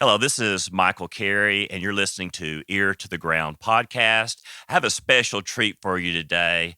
Hello, this is Michael Carey, and you're listening to Ear to the Ground podcast. I have a special treat for you today.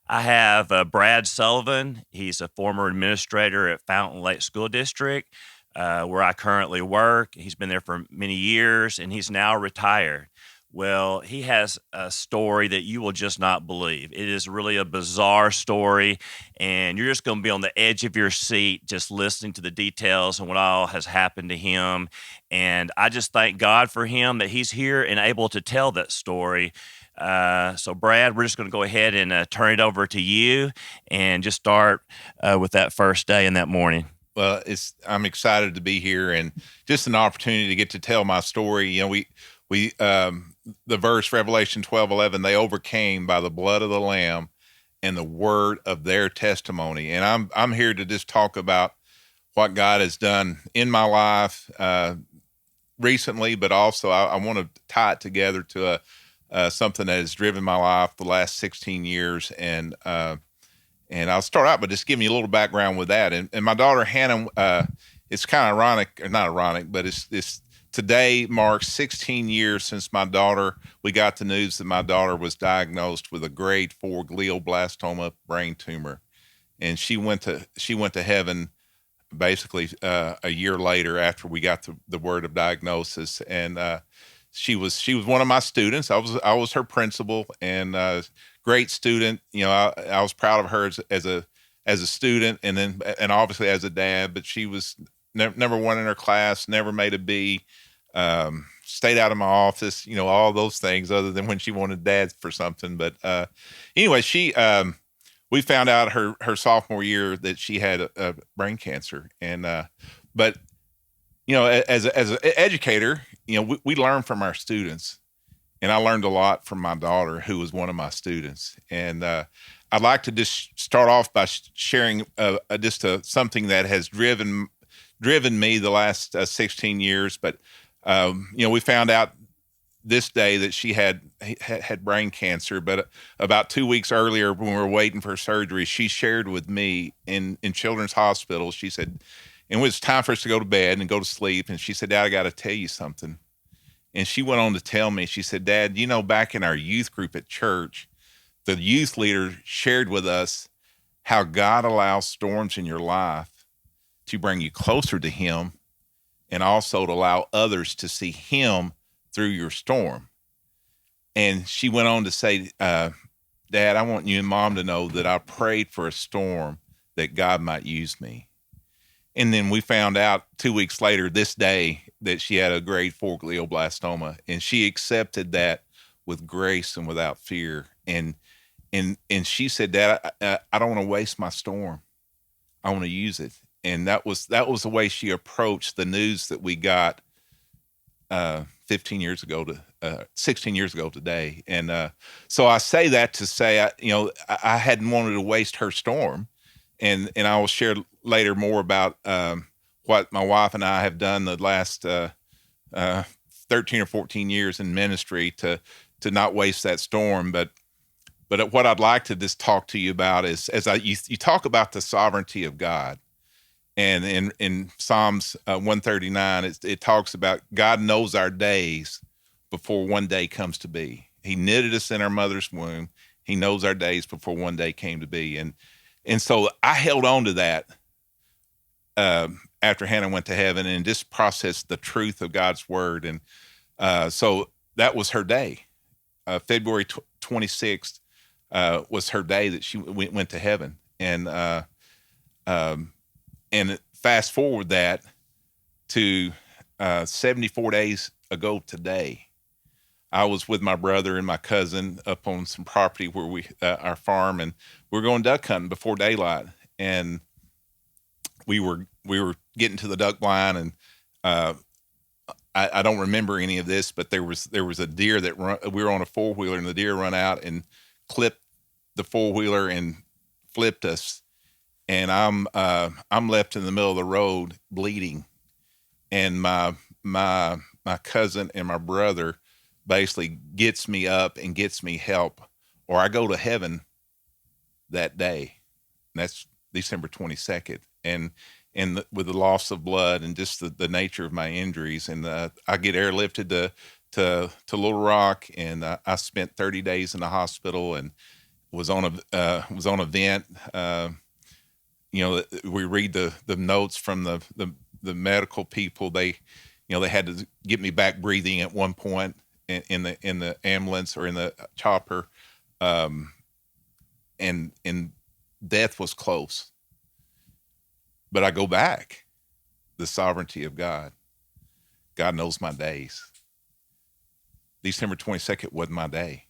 I have Brad Sullivan. He's a former administrator at Fountain Lake School District, where I currently work. He's been there for many years, and he's now retired. Well, he has a story that you will just not believe. It is really a bizarre story, and you're just going to be on the edge of your seat just listening to the details and what all has happened to him. And I just thank God for him that he's here and able to tell that story. So, Brad, we're just going to go ahead and turn it over to you and just start with that first day and that morning. Well, I'm excited to be here and just an opportunity to get to tell my story. We the verse Revelation 12:11, they overcame by the blood of the Lamb and the word of their testimony. And I'm here to just talk about what God has done in my life recently, but also I want to tie it together to something that has driven my life the last 16 years. And I'll start out by just giving you a little background with that. And my daughter Hannah, it's kind of ironic, or not ironic, but it's today marks 16 years since we got the news that my daughter was diagnosed with a grade 4 glioblastoma brain tumor. And she went to heaven basically a year later after we got the word of diagnosis. And she was one of my students. I was her principal, and great student. I was proud of her as a student, and obviously as a dad. But she was never one in her class, never made a B. Stayed out of my office, all those things, other than when she wanted dad for something. But anyway, we found out her sophomore year that she had a brain cancer, and but as an educator, we learn from our students, and I learned a lot from my daughter, who was one of my students. And I'd like to just start off by sharing something that has driven me the last 16 years. But we found out this day that she had brain cancer. But about 2 weeks earlier, when we were waiting for surgery, she shared with me in Children's Hospital. She said, and it was time for us to go to bed and go to sleep. And she said, "Dad, I got to tell you something." And she went on to tell me, she said, "Dad, back in our youth group at church, the youth leader shared with us how God allows storms in your life to bring you closer to him, and also to allow others to see him through your storm." And she went on to say, "Dad, I want you and Mom to know that I prayed for a storm that God might use me." And then we found out 2 weeks later, this day, that she had a grade 4 glioblastoma, and she accepted that with grace and without fear. And she said, "Dad, I don't want to waste my storm. I want to use it." And that was the way she approached the news that we got 16 years ago today. And so I say that to say, I hadn't wanted to waste her storm. And I will share later more about what my wife and I have done the last 13 or 14 years in ministry to not waste that storm. But what I'd like to just talk to you about is, you talk about the sovereignty of God. And in Psalms 139, it talks about God knows our days before one day comes to be. He knitted us in our mother's womb. He knows our days before one day came to be. And so I held on to that after Hannah went to heaven, and just processed the truth of God's word. And so that was her day. February 26th was her day that she went to heaven. And fast forward that to 74 days ago today, I was with my brother and my cousin up on some property where our farm, and we're going duck hunting before daylight. And we were getting to the duck blind, and I don't remember any of this, but there was a deer we were on a 4-wheeler, and the deer run out and clipped the 4-wheeler and flipped us. And I'm left in the middle of the road bleeding, and my cousin and my brother basically gets me up and gets me help, or I go to heaven that day. And that's December 22nd. And and with the loss of blood and just the nature of my injuries. And I get airlifted to Little Rock, and I spent 30 days in the hospital and was on a vent. We read the notes from the medical people. They had to get me back breathing at one point in the ambulance or in the chopper, and death was close. But I go back. The sovereignty of God. God knows my days. December 22nd wasn't my day.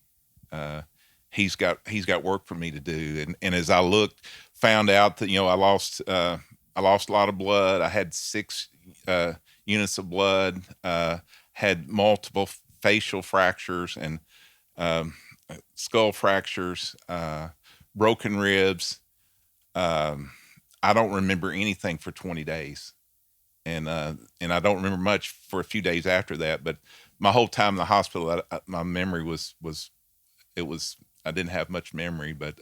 He's got work for me to do. And as I looked, found out that I lost a lot of blood. I had 6 units of blood. Had multiple facial fractures and skull fractures, broken ribs. I don't remember anything for 20 days, and I don't remember much for a few days after that. But my whole time in the hospital, my memory was I didn't have much memory. But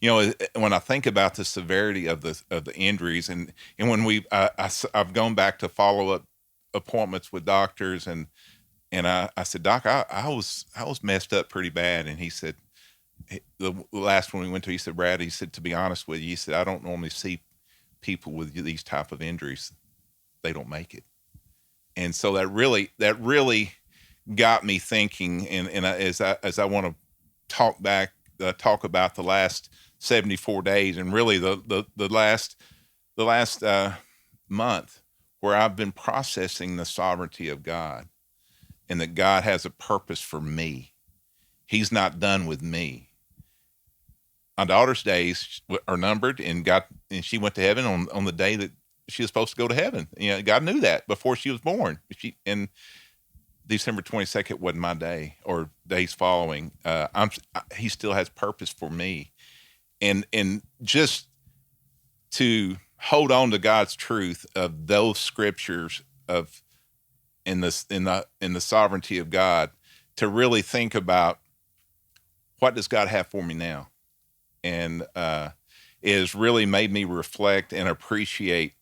when I think about the severity of the injuries, and when I've gone back to follow up appointments with doctors, and I said, Doc, I was messed up pretty bad, and he said, the last one we went to, he said, Brad, he said, to be honest with you, he said, I don't normally see people with these type of injuries. They don't make it. And so that really got me thinking. And as I want to talk about the last 74 days, and really the last month, where I've been processing the sovereignty of God, and that God has a purpose for me. He's not done with me. My daughter's days are numbered, and she went to heaven on the day that she was supposed to go to heaven. God knew that before she was born. And December 22nd wasn't my day, or days following. He still has purpose for me, and just to hold on to God's truth of those scriptures in the sovereignty of God, to really think about, what does God have for me now? And it has really made me reflect and appreciate.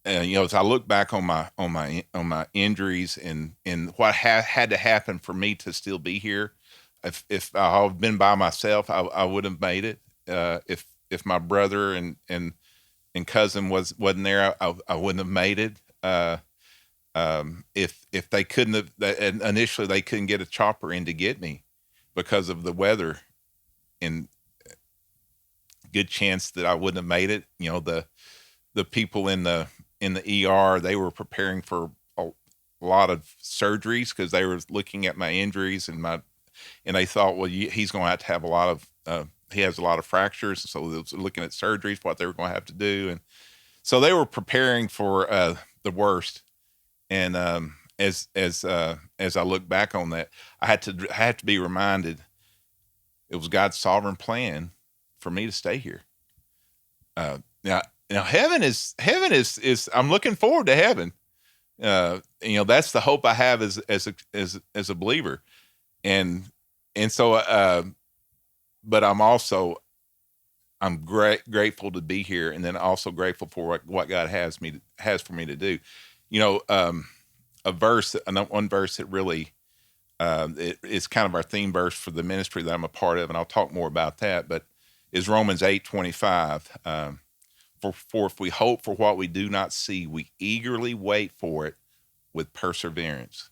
As I look back on my injuries and what had to happen for me to still be here. If I had been by myself, I would have made it. If my brother and cousin wasn't there, I wouldn't have made it. If they couldn't have, initially they couldn't get a chopper in to get me because of the weather, and good chance that I wouldn't have made it. The people in the ER, they were preparing for a lot of surgeries because they were looking at my injuries and they thought, well, he's going to have a lot of, he has a lot of fractures. So they was looking at surgeries, what they were going to have to do. And so they were preparing for the worst. And as I look back on that, I had to be reminded it was God's sovereign plan for me to stay here. Now heaven is I'm looking forward to heaven. That's the hope I have as a believer. And so, but I'm grateful to be here, and then also grateful for what God has for me to do. One verse that really, it's kind of our theme verse for the ministry that I'm a part of, and I'll talk more about that, but is Romans 8:25. For if we hope for what we do not see, we eagerly wait for it with perseverance.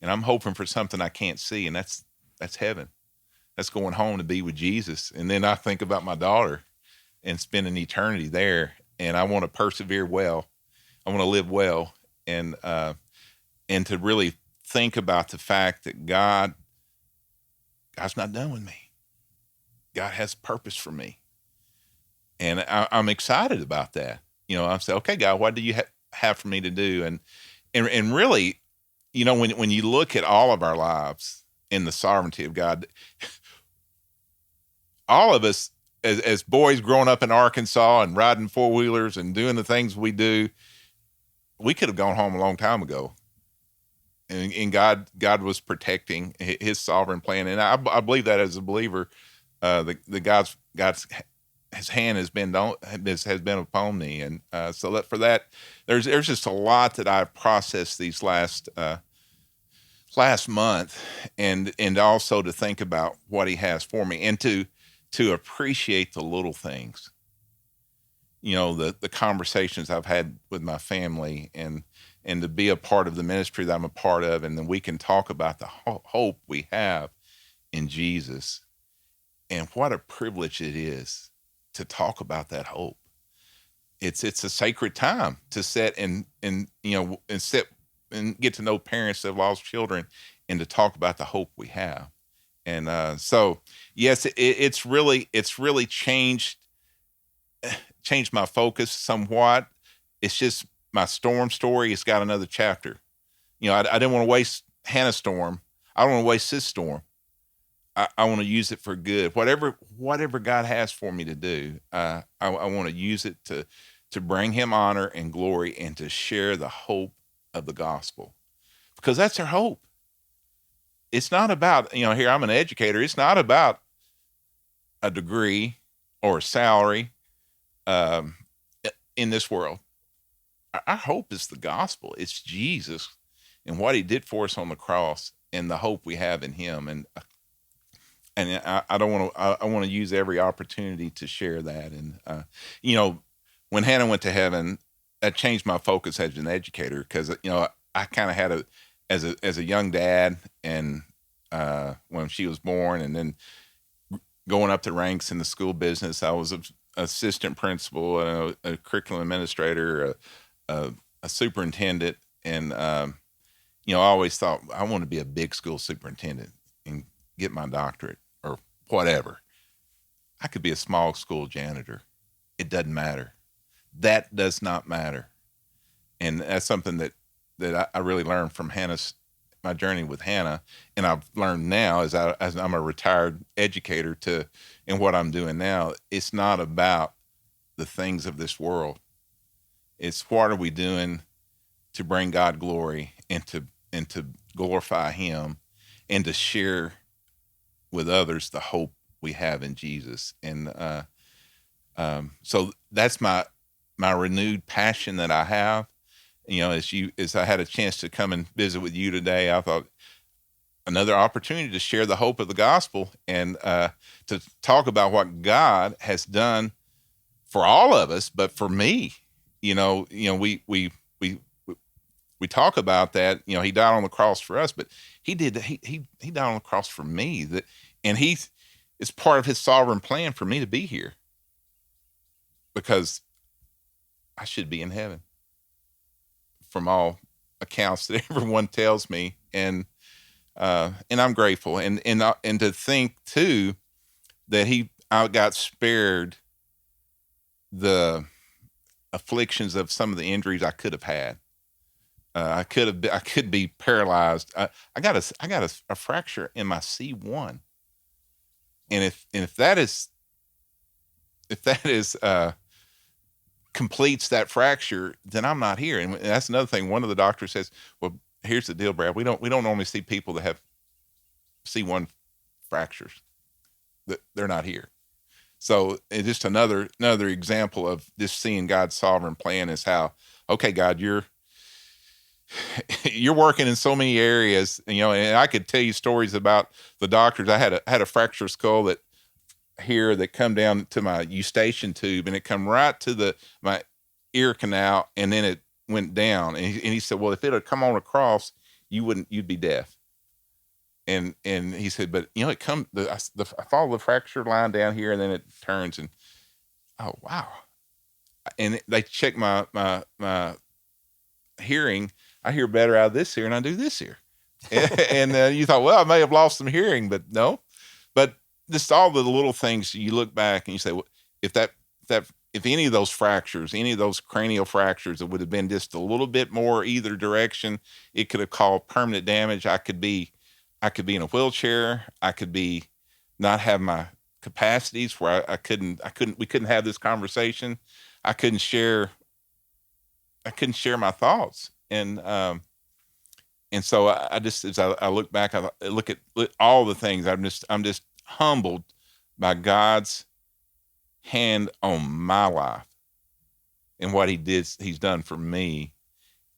And I'm hoping for something I can't see, and that's heaven. That's going home to be with Jesus. And then I think about my daughter and spending eternity there, and I want to persevere well. I want to live well, and to really think about the fact that God's not done with me. God has purpose for me. And I'm excited about that. I'm saying, okay, God, what do you have for me to do? And really, when you look at all of our lives in the sovereignty of God, all of us as boys growing up in Arkansas and riding 4-wheelers and doing the things we do, we could have gone home a long time ago. And God was protecting His sovereign plan. And I believe that as a believer, that God's his hand has been upon me, and so that for that, there's just a lot that I've processed these last month, and also to think about what he has for me, and to appreciate the little things, the conversations I've had with my family, and to be a part of the ministry that I'm a part of, and then we can talk about the hope we have in Jesus, and what a privilege it is to talk about that hope. It's a sacred time to sit and sit and get to know parents that have lost children, and to talk about the hope we have. And so yes, it's really changed my focus somewhat. It's just my storm story. It's got another chapter. I didn't want to waste Hannah's storm. I don't want to waste this storm. I want to use it for good. Whatever God has for me to do, I want to use it to bring him honor and glory, and to share the hope of the gospel, because that's our hope. It's not about, here I'm an educator. It's not about a degree or a salary in this world. Our hope is the gospel. It's Jesus and what he did for us on the cross, and the hope we have in him. And I don't want to. I want to use every opportunity to share that. And when Hannah went to heaven, that changed my focus as an educator, because I kind of had as a young dad, and when she was born, and then going up the ranks in the school business, I was an assistant principal, a curriculum administrator, a superintendent, and I always thought I want to be a big school superintendent and get my doctorate or whatever. I could be a small school janitor. It doesn't matter. That does not matter. And that's something that I really learned from my journey with Hannah. And I've learned now as I'm a retired educator in what I'm doing now, it's not about the things of this world. It's what are we doing to bring God glory, and to glorify him, and to share with others the hope we have in Jesus. And so that's my renewed passion that I have. As I had a chance to come and visit with you today, I thought another opportunity to share the hope of the gospel, and to talk about what God has done for all of us, but for me. We talk about that. He died on the cross for us, but he died on the cross for me. And it's part of his sovereign plan for me to be here, because I should be in heaven from all accounts that everyone tells me. And I'm grateful. And to think too that I got spared the afflictions of some of the injuries I could have had. I could be paralyzed. I got a fracture in my C1. And if that is completes that fracture, then I'm not here. And that's another thing. One of the doctors says, well, here's the deal, Brad. We don't normally see people that have C1 fractures. They're not here. So it's just another example of just seeing God's sovereign plan is how, okay, God, you're working in so many areas, and I could tell you stories about the doctors. I had a fractured skull that come down to my eustachian tube, and it come right to my ear canal, and then it went down. And he said, well, if it had come on across, you'd be deaf. And he said, but I follow the fracture line down here, and then it turns, and oh wow. And they check my hearing. I hear better out of this ear than I do this ear. And you thought, well, I may have lost some hearing, but no. But just all the little things, you look back and you say, well, if any of those fractures, any of those cranial fractures, it would have been just a little bit more either direction, it could have caused permanent damage. I could be in a wheelchair. I could be not have my capacities where we couldn't have this conversation. I couldn't share my thoughts. And so I just, as I look back, I look at all the things. I'm just humbled by God's hand on my life and what he's done for me.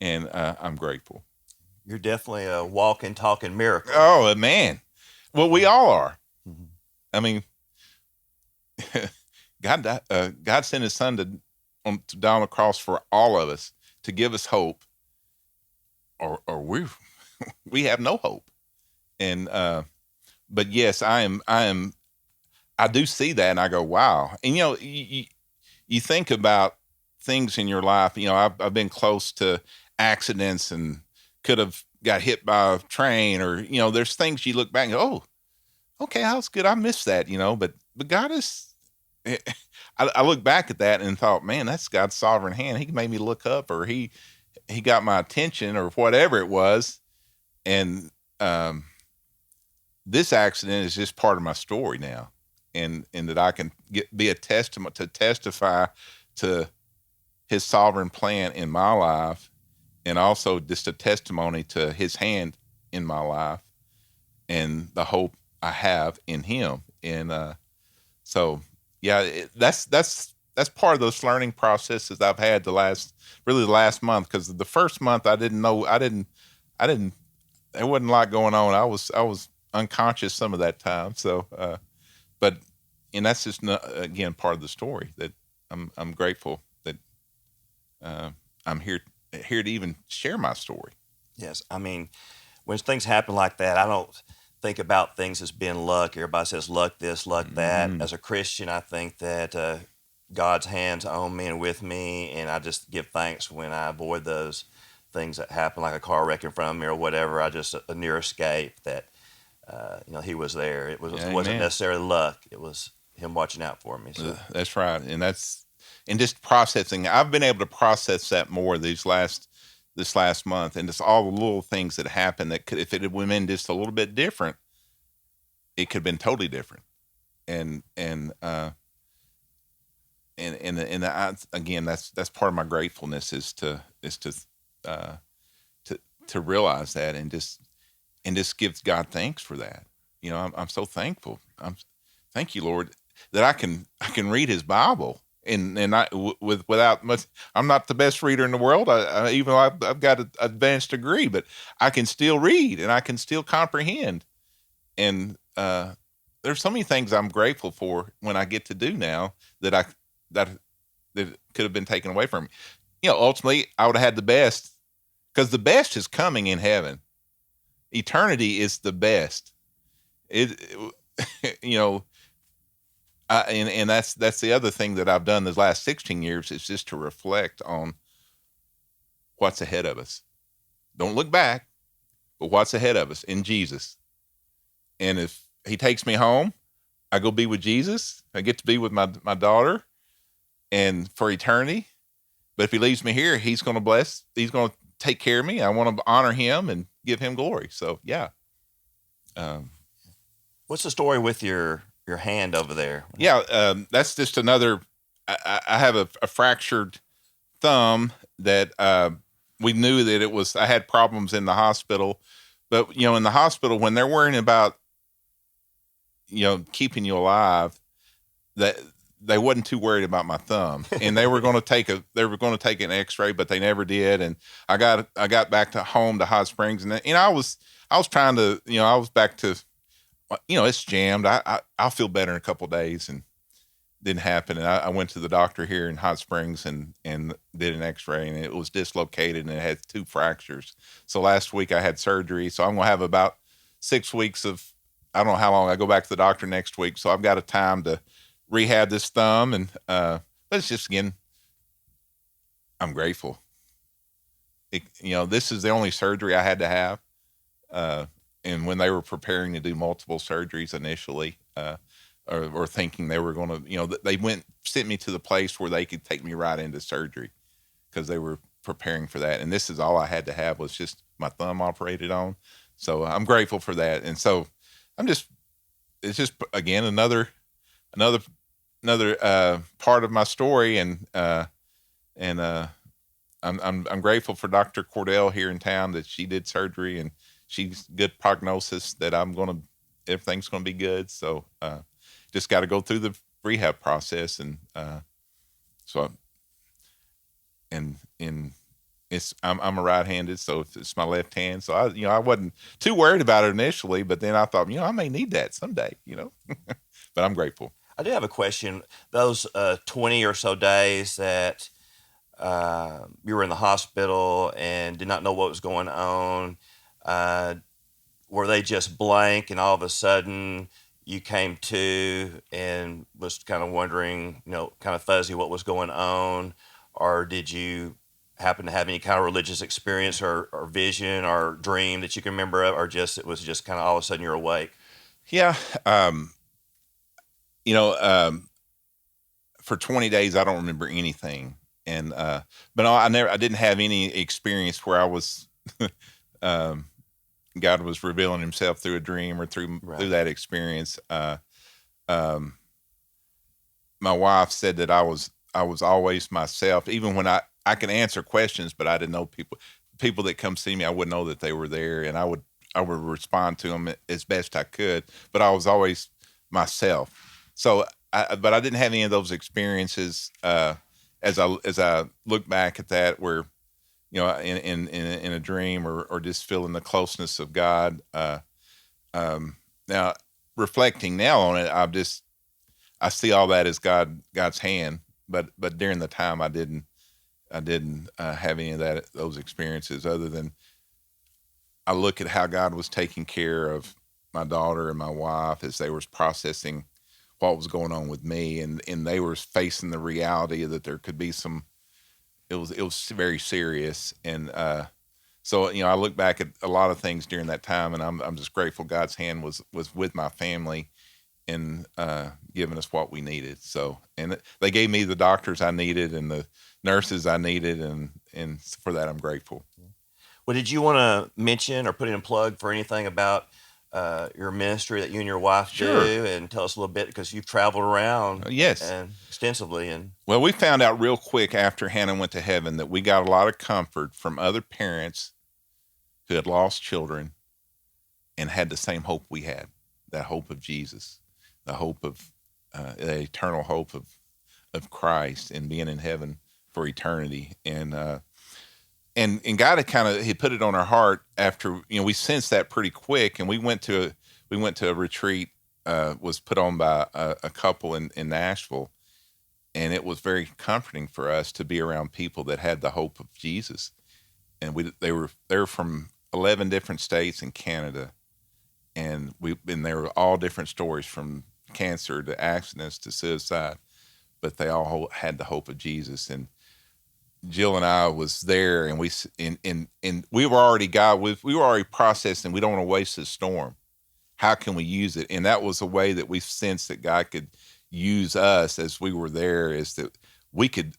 And I'm grateful. You're definitely a walking, talking miracle. Oh, man. Well, we all are. Mm-hmm. I mean, God sent his son to die on the cross for all of us to give us hope, or we have no hope. And but yes, I do see that, and I go, wow. And you think about things in your life. I've been close to accidents and could have got hit by a train, or there's things you look back and go, oh, okay, that was good. I missed that, but God is. I look back at that and thought, man, that's God's sovereign hand. He made me look up, or he got my attention, or whatever it was. And this accident is just part of my story now, and that I can be a testament to testify to his sovereign plan in my life, and also just a testimony to his hand in my life and the hope I have in him. And so yeah, that's part of those learning processes I've had the last month, because the first month I didn't know, there wasn't a lot going on. I was unconscious some of that time. So but that's just again part of the story, that I'm grateful that I'm here to even share my story. Yes, I mean, when things happen like that, I don't think about things as being luck. Everybody says luck this, luck that. Mm-hmm. As a Christian, I think that God's hands on me and with me, and I just give thanks when I avoid those things that happen, like a car wreck in front of me or whatever. I just a near escape that he was there. It wasn't necessarily luck. It was him watching out for me. So. That's right, and just processing. I've been able to process that more this last month, and just all the little things that happened that could, if it had been just a little bit different, it could have been totally different. And again, that's part of my gratefulness is to realize that, and just give God thanks for that. I'm so thankful. Thank you, Lord, that I can read his Bible. And I, without much, I'm not the best reader in the world. Even though I've got an advanced degree, but I can still read and I can still comprehend. And there's so many things I'm grateful for when I get to do now that could have been taken away from me. Ultimately, I would have had the best, because the best is coming in heaven. Eternity is the best. And that's the other thing that I've done the last 16 years is just to reflect on what's ahead of us. Don't look back, but what's ahead of us in Jesus. And if he takes me home, I go be with Jesus. I get to be with my daughter and for eternity. But if he leaves me here, he's going to bless. He's going to take care of me. I want to honor him and give him glory. So, yeah. What's the story with your hand over there? Yeah, that's just another. I have a fractured thumb that we knew that it was. I had problems in the hospital, but in the hospital when they're worrying about keeping you alive, that they wasn't too worried about my thumb, and they were going to take an X-ray, but they never did. And I got back to home to Hot Springs, and I was trying to I was back to. It's jammed. I'll feel better in a couple of days, and didn't happen. And I went to the doctor here in Hot Springs and did an X-ray, and it was dislocated and it had 2 fractures. So last week I had surgery. So I'm going to have about 6 weeks of, I don't know how long. I go back to the doctor next week. So I've got a time to rehab this thumb. And, but it's just, again, I'm grateful. This is the only surgery I had to have. And when they were preparing to do multiple surgeries initially, or thinking they were going to, they sent me to the place where they could take me right into surgery, because they were preparing for that. And this is all I had to have, was just my thumb operated on. So I'm grateful for that. And so it's just, again, another part of my story. And I'm grateful for Dr. Cordell here in town, that she did surgery, and she's good prognosis that everything's going to be good. So just got to go through rehab process, and so I, and it's I'm a right-handed, so it's my left hand. So I wasn't too worried about it initially, but then I thought, I may need that someday, but I'm grateful. I do have a question. Those 20 or so days that you were in the hospital and did not know what was going on, uh, were they just blank and all of a sudden you came to and was kind of wondering, kind of fuzzy what was going on? Or did you happen to have any kind of religious experience or vision or dream that you can remember of, or just it was just kind of all of a sudden you're awake? Yeah. You know, for 20 days, I don't remember anything. And, but no, I didn't have any experience where I was, um, God was revealing himself through a dream or through that experience. Um, my wife said that I was always myself, even when I could answer questions, but I didn't know people that come see me, I wouldn't know that they were there, and I would respond to them as best I could, but I was always myself. So, but I didn't have any of those experiences as I look back at that, where in a dream or just feeling the closeness of God. Now, reflecting now on it, I see all that as God's hand, but during the time I didn't have any of those experiences, other than I look at how God was taking care of my daughter and my wife as they were processing what was going on with me, and they were facing the reality that there could be it was very serious. And so I look back at a lot of things during that time, and I'm just grateful God's hand was with my family in giving us what we needed. So, and they gave me the doctors I needed and the nurses I needed, and for that I'm grateful. Well, did you want to mention or put in a plug for anything about your ministry that you and your wife Sure. do, and tell us a little bit, because you've traveled around Yes. and extensively. And Well, we found out real quick after Hannah went to heaven that we got a lot of comfort from other parents who had lost children and had the same hope we had, that hope of Jesus, the hope of the eternal hope of Christ and being in heaven for eternity. And God had put it on our heart after, we sensed that pretty quick. And we went to a retreat, was put on by a couple in Nashville. And it was very comforting for us to be around people that had the hope of Jesus. And they were from 11 different states in Canada. And they were all different stories, from cancer to accidents to suicide, but they all had the hope of Jesus. And Jill and I was there, and we were already processing. We don't want to waste the storm. How can we use it? And that was a way that we sensed that God could use us as we were there, is that we could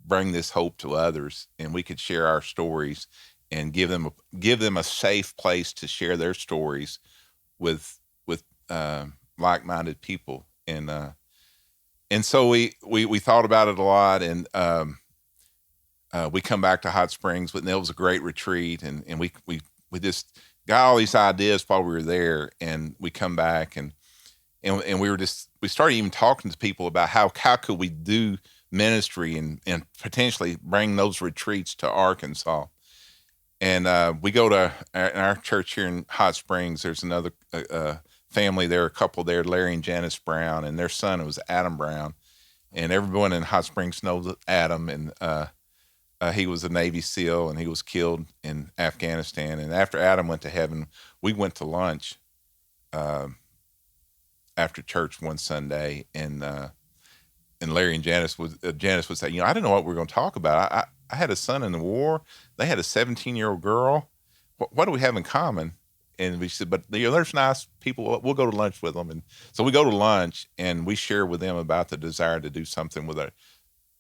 bring this hope to others, and we could share our stories and give them a safe place to share their stories with like-minded people. And so we thought about it a lot, and we come back to Hot Springs, but it was a great retreat, and we just got all these ideas while we were there, and we come back and we started even talking to people about how could we do ministry and potentially bring those retreats to Arkansas. And we go to our church here in Hot Springs. There's another family there, a couple there, Larry and Janice Brown, and their son was Adam Brown. And everyone in Hot Springs knows Adam, and he was a Navy SEAL, and he was killed in Afghanistan. And after Adam went to heaven, we went to lunch after church one Sunday, and Larry and Janice would say, I didn't know what we were going to talk about. I had a son in the war. They had a 17-year-old girl. What do we have in common? And we said, but there's nice people. We'll go to lunch with them. And so we go to lunch, and we share with them about the desire to do something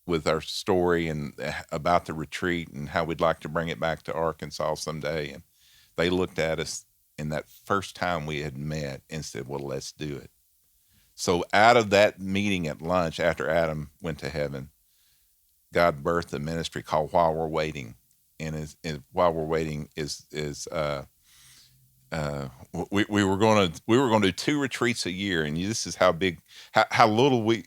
with our story, and about the retreat, and how we'd like to bring it back to Arkansas someday. And they looked at us in that first time we had met and said, well, let's do it. So out of that meeting at lunch, after Adam went to heaven, God birthed a ministry called While We're Waiting. And While We're Waiting is we were going to do 2 retreats a year, and this is how big, how little we,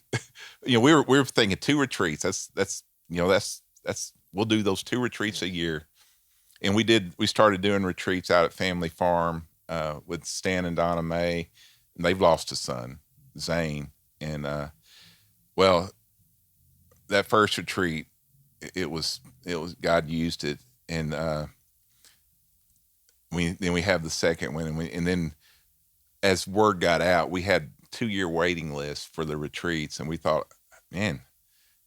we were thinking 2 retreats. That's we'll do those 2 retreats a year, and we started doing retreats out at Family Farm with Stan and Donna Mae, and they've lost a son, Zane, and well, that first retreat, it was God used it, and we have the second one, and then as word got out, we had 2-year waiting lists for the retreats, and we thought, man,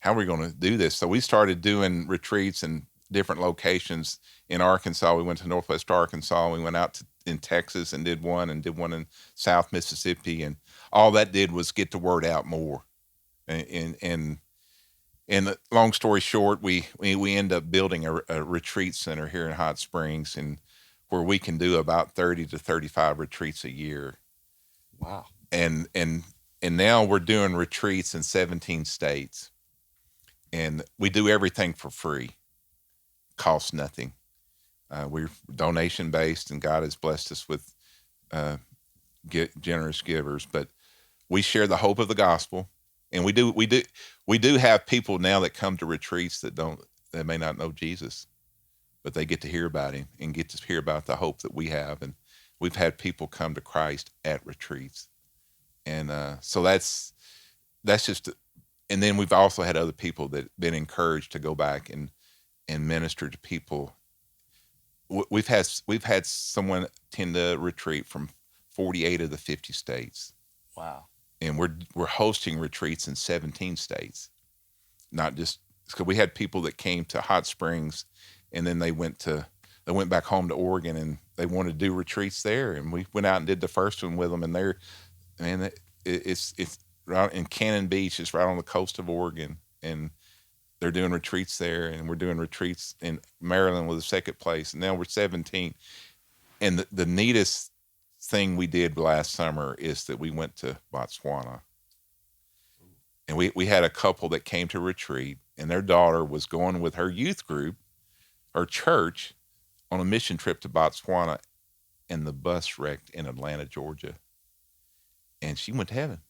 how are we going to do this? So we started doing retreats in different locations in Arkansas. We went to Northwest Arkansas. We went out in Texas and did one in South Mississippi, and all that did was get the word out more. And long story short, we end up building a retreat center here in Hot Springs, and where we can do about 30 to 35 retreats a year. Wow. And now we're doing retreats in 17 states, and we do everything for free, costs nothing. We're donation based, and God has blessed us with generous givers, but we share the hope of the gospel. And we do have people now that come to retreats that may not know Jesus, but they get to hear about him and get to hear about the hope that we have. And we've had people come to Christ at retreats. And so that's just, and then we've also had other people that been encouraged to go back and minister to people. We've had someone attend a retreat from 48 of the 50 states. Wow. And we're hosting retreats in 17 states, not just because we had people that came to Hot Springs, and then they went back home to Oregon, and they wanted to do retreats there, and we went out and did the first one with them, and it's right in Cannon Beach. It's right on the coast of Oregon, and they're doing retreats there, and we're doing retreats in Maryland with the second place, and now we're 17. And the neatest thing we did last summer is that we went to Botswana, and we had a couple that came to retreat, and their daughter was going with her youth group, her church, on a mission trip to Botswana, and the bus wrecked in Atlanta, Georgia, and she went to heaven.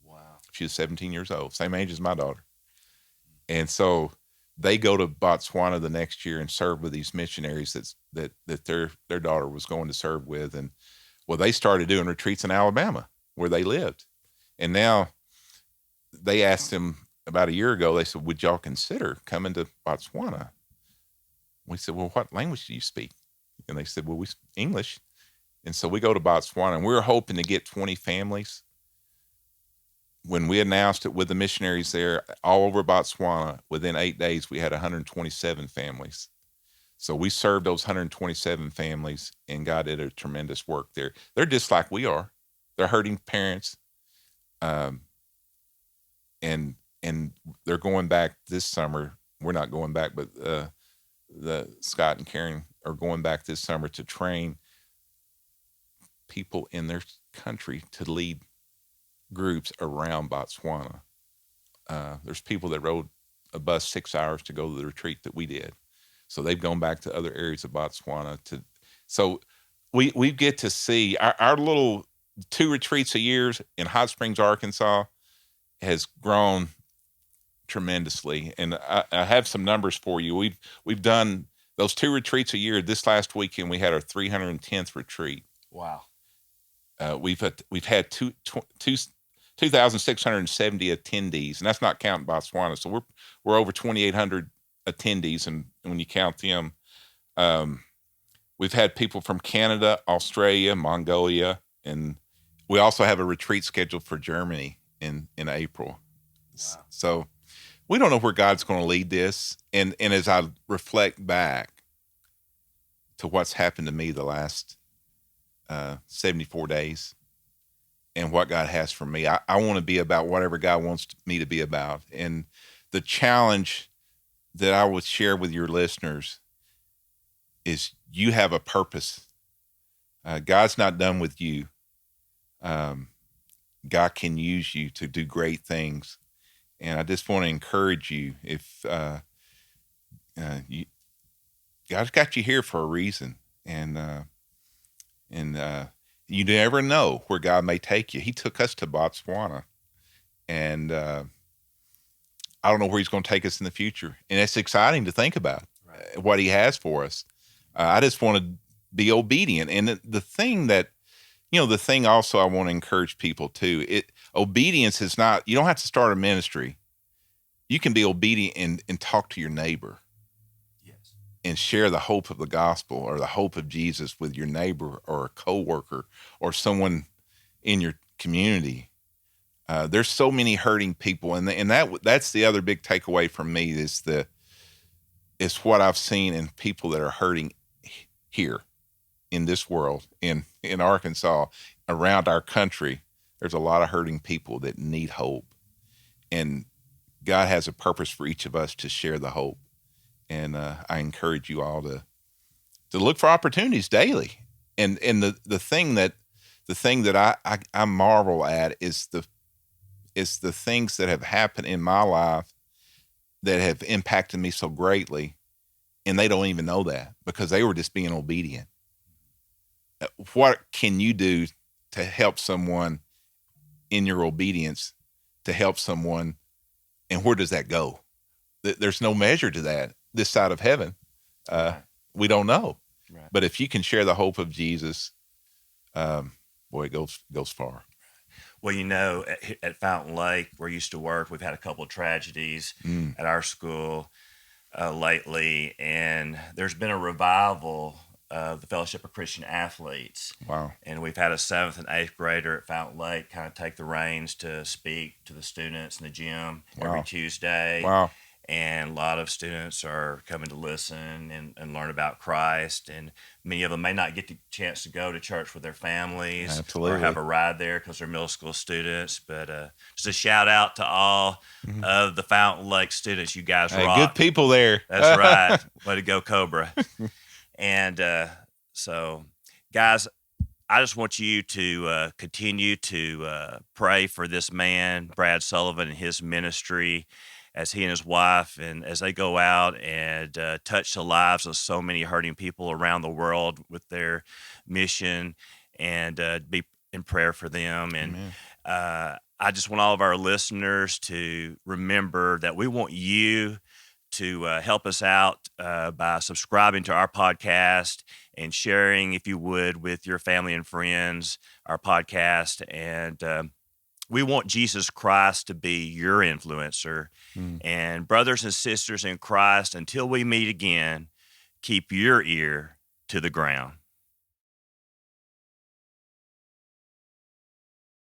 Wow. She was 17 years old, same age as my daughter. And so they go to Botswana the next year and serve with these missionaries that their daughter was going to serve with. And well, they started doing retreats in Alabama where they lived. And now they asked him about a year ago, they said, would y'all consider coming to Botswana? We said, well, what language do you speak? And they said, well, we speak English. And so we go to Botswana, and we were hoping to get 20 families. When we announced it with the missionaries there all over Botswana, within 8 days, we had 127 families. So we served those 127 families, and God did a tremendous work there. They're just like we are. They're hurting parents. And they're going back this summer. We're not going back, but the Scott and Karen are going back this summer to train people in their country to lead groups around Botswana. There's people that rode a bus 6 hours to go to the retreat that we did. So they've gone back to other areas of Botswana so we get to see our little 2 retreats a year in Hot Springs, Arkansas has grown tremendously. And I have some numbers for you. We've done those 2 retreats a year. This last weekend we had our 310th retreat. Wow. We've had 2,670 attendees, and that's not counting Botswana. So we're over 2,800 attendees, and when you count them, we've had people from Canada, Australia, Mongolia, and we also have a retreat scheduled for Germany in April. Wow. So we don't know where God's going to lead this, and as I reflect back to what's happened to me the last 74 days and what God has for me, I want to be about whatever God wants me to be about. And the challenge that I would share with your listeners is you have a purpose. God's not done with you. God can use you to do great things. And I just want to encourage you, if God's got you here for a reason. And And you never know where God may take you. He took us to Botswana, and I don't know where He's going to take us in the future. And it's exciting to think about what He has for us. I just want to be obedient. And the thing that, the thing also I want to encourage people too, obedience is not, you don't have to start a ministry. You can be obedient and talk to your neighbor. Yes. And share the hope of the gospel or the hope of Jesus with your neighbor or a coworker or someone in your community. There's so many hurting people, and that's the other big takeaway from me is what I've seen in people that are hurting here in this world, in Arkansas, around our country. There's a lot of hurting people that need hope, and God has a purpose for each of us to share the hope. And I encourage you all to look for opportunities daily. And the thing that I marvel at is the things that have happened in my life that have impacted me so greatly, and they don't even know that because they were just being obedient. What can you do to help someone in your obedience, to help someone, and where does that go? There's no measure to that this side of heaven. Right. We don't know. Right. But if you can share the hope of Jesus, boy, it goes far. Well, at Fountain Lake, where I used to work, we've had a couple of tragedies at our school lately, and there's been a revival of the Fellowship of Christian Athletes. Wow. And we've had a 7th and 8th grader at Fountain Lake kind of take the reins to speak to the students in the gym every Tuesday. Wow. And a lot of students are coming to listen and learn about Christ. And many of them may not get the chance to go to church with their families. Absolutely. Or have a ride there because they're middle school students. But just a shout out to all of the Fountain Lake students. You guys rock. Good people there. That's right. Way to go, Cobra. And so, guys, I just want you to continue to pray for this man, Brad Sullivan, and his ministry as he and his wife, and as they go out and touch the lives of so many hurting people around the world with their mission, and be in prayer for them. And I just want all of our listeners to remember that we want you to help us out by subscribing to our podcast and sharing, if you would, with your family and friends, our podcast. And we want Jesus Christ to be your influencer. And brothers and sisters in Christ, until we meet again, keep your ear to the ground.